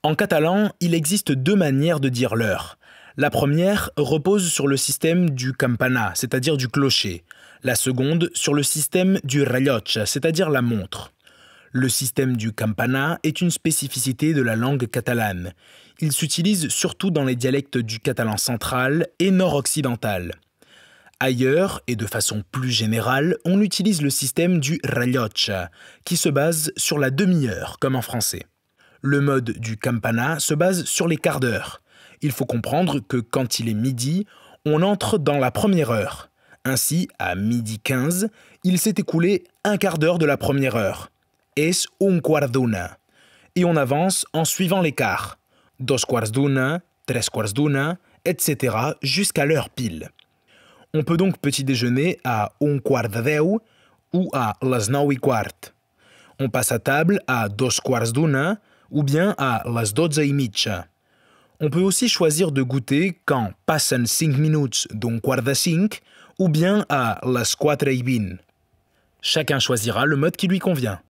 En catalan, il existe deux manières de dire l'heure. La première repose sur le système du campana, c'est-à-dire du clocher. La seconde sur le système du rellotge, c'est-à-dire la montre. Le système du campana est une spécificité de la langue catalane. Il s'utilise surtout dans les dialectes du catalan central et nord-occidental. Ailleurs, et de façon plus générale, on utilise le système du rellotge, qui se base sur la demi-heure, comme en français. Le mode du campana se base sur les quarts d'heure. Il faut comprendre que quand il est midi, on entre dans la première heure. Ainsi, à 12h15, il s'est écoulé un quart d'heure de la première heure. Es un quart d'una. Et on avance en suivant les quarts. Dos quarts d'una, tres quarts d'una, etc. jusqu'à l'heure pile. On peut donc petit déjeuner à un quart de deu ou à les 9:15. On passe à table à dos quarts d'una ou bien à les 12:30. On peut aussi choisir de goûter quand passen 5 minutes d'un quart de 5 ou bien à les 4:20. Chacun choisira le mode qui lui convient.